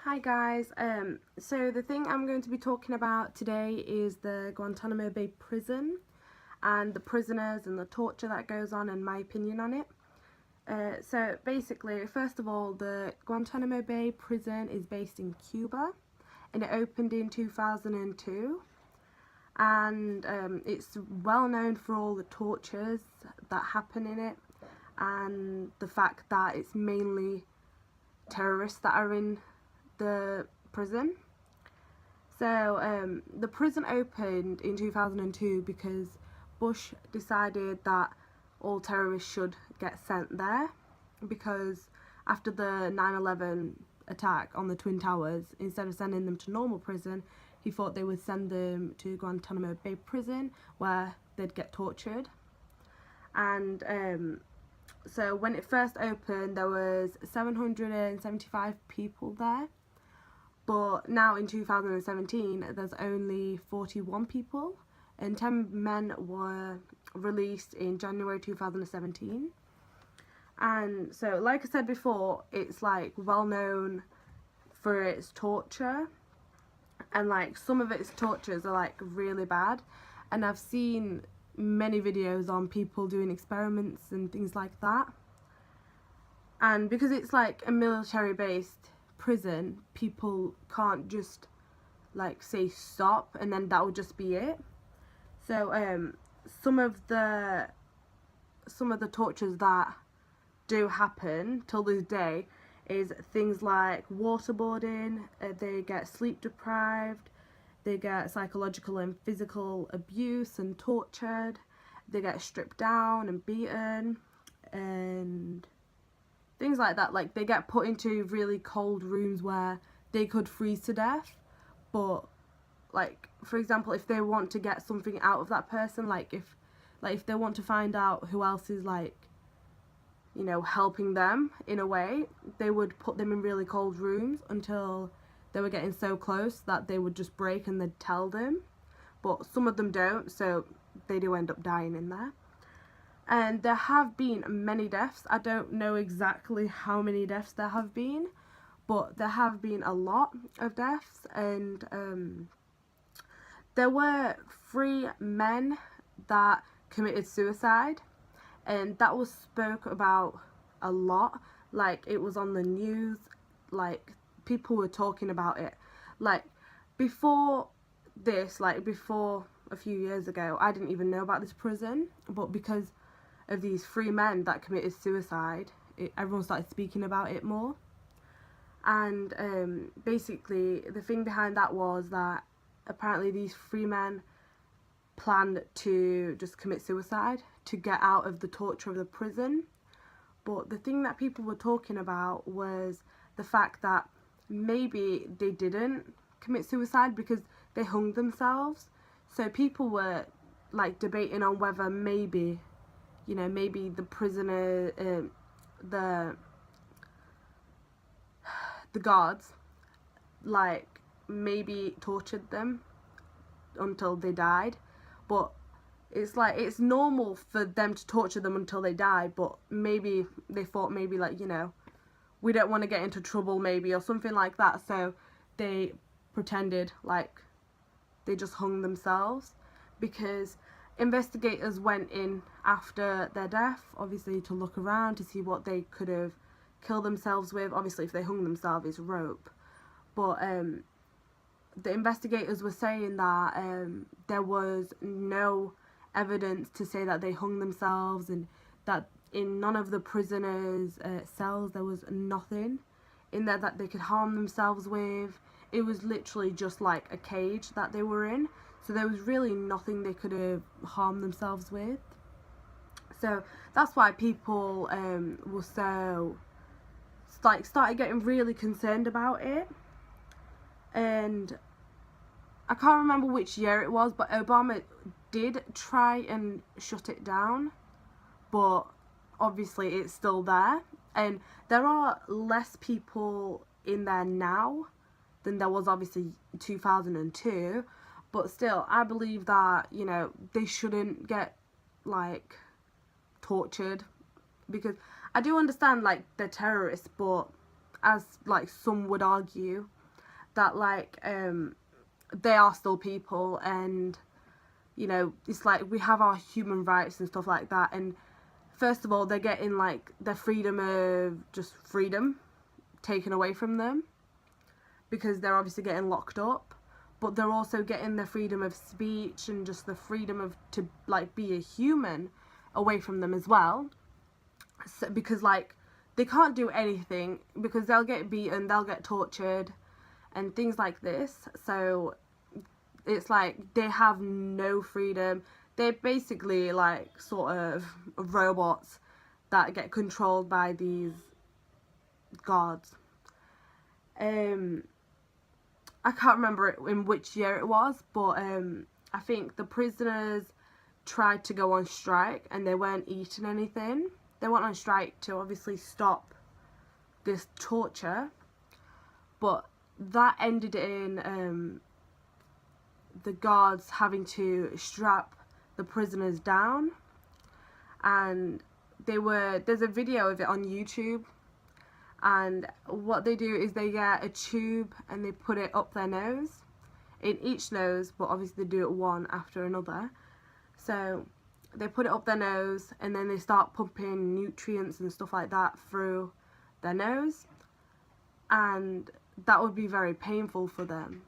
Hi guys, so the thing I'm going to be talking about today is the Guantanamo Bay prison and the prisoners and the torture that goes on and my opinion on it. So basically, first of all, the Guantanamo Bay prison is based in Cuba and it opened in 2002, and it's well known for all the tortures that happen in it and the fact that it's mainly terrorists that are in the prison. So the prison opened in 2002 because Bush decided that all terrorists should get sent there, because after the 9/11 attack on the Twin Towers, instead of sending them to normal prison, he thought they would send them to Guantanamo Bay prison where they'd get tortured. And so when it first opened, there was 775 people there, but now in 2017 there's only 41 people, and 10 men were released in January 2017. And so, like I said before, it's like well known for its torture, and like some of its tortures are like really bad, and I've seen many videos on people doing experiments and things like that. And because it's like a military based prison, people can't just like say stop and then that would just be it. So some of the tortures that do happen till this day is things like waterboarding. They get sleep deprived, they get psychological and physical abuse and tortured, they get stripped down and beaten and things like that. Like, they get put into really cold rooms where they could freeze to death, but like, for example, if they want to get something out of that person, like if they want to find out who else is like, you know, helping them in a way, they would put them in really cold rooms until they were getting so close that they would just break and they'd tell them. But some of them don't, so they do end up dying in there. And there have been many deaths. I don't know exactly how many deaths there have been, but there have been a lot of deaths. And there were 3 men that committed suicide, and that was spoke about a lot. Like, it was on the news, like people were talking about it. Like, before this, like before a few years ago, I didn't even know about this prison, but because of these 3 men that committed suicide, everyone started speaking about it more. And basically the thing behind that was that apparently these 3 men planned to just commit suicide to get out of the torture of the prison. But the thing that people were talking about was the fact that maybe they didn't commit suicide because they hung themselves. So people were like debating on whether maybe, you know, maybe the prisoner, the guards, like maybe tortured them until they died. But it's like, it's normal for them to torture them until they die, but maybe they thought, maybe, like, you know, we don't want to get into trouble maybe, or something like that, so they pretended like they just hung themselves. Because investigators went in after their death, obviously, to look around to see what they could have killed themselves with. Obviously, if they hung themselves, it's rope. But the investigators were saying that there was no evidence to say that they hung themselves, and that in none of the prisoners' cells there was nothing in there that they could harm themselves with. It was literally just like a cage that they were in, so there was really nothing they could have harmed themselves with. So that's why people were so, like, started getting really concerned about it. And I can't remember which year it was, but Obama did try and shut it down, but obviously it's still there, and there are less people in there now than there was obviously 2002, but still, I believe that, you know, they shouldn't get like tortured, because I do understand like they're terrorists, but as like some would argue, that like they are still people, and you know, it's like we have our human rights and stuff like that. And first of all, they're getting like their freedom of just freedom taken away from them because they're obviously getting locked up, but they're also getting the freedom of speech and just the freedom of to like be a human away from them as well. So, because like they can't do anything because they'll get beaten, they'll get tortured and things like this. So it's like they have no freedom. They're basically like sort of robots that get controlled by these guards. I can't remember in which year it was, but I think the prisoners tried to go on strike and they weren't eating anything. They went on strike to obviously stop this torture, but that ended in the guards having to strap the prisoners down. And there's a video of it on YouTube, and what they do is they get a tube and they put it up their nose, in each nose, but obviously they do it one after another. So they put it up their nose and then they start pumping nutrients and stuff like that through their nose, and that would be very painful for them.